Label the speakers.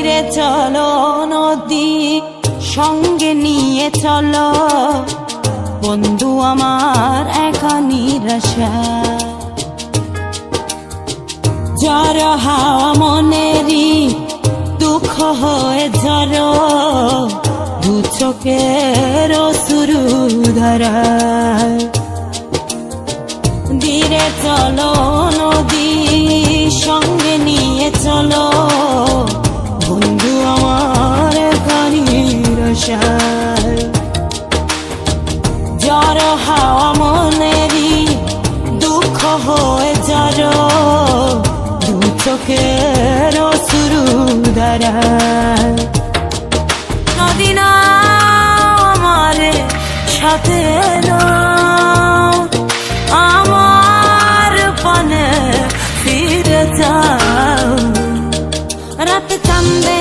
Speaker 1: ধীরে চলো নদী সঙ্গে নিয়ে চলো বন্ধু আমার একা নিরাশা ঝড় হাওয়া মনেরই দুঃখ হয়ে ঝড় দু চোখের শুরু ধরা ধীরে চলো নদী সঙ্গে নিয়ে চলো বন্ধু আমার নিরাশা ঝড় হাওয়া মনেরই দুঃখ হয়ে ঝড় দু চোখের শুরু ধরা নদী না আমার সাথে আমার পানে ফিরে যাও রাতে চাঁদে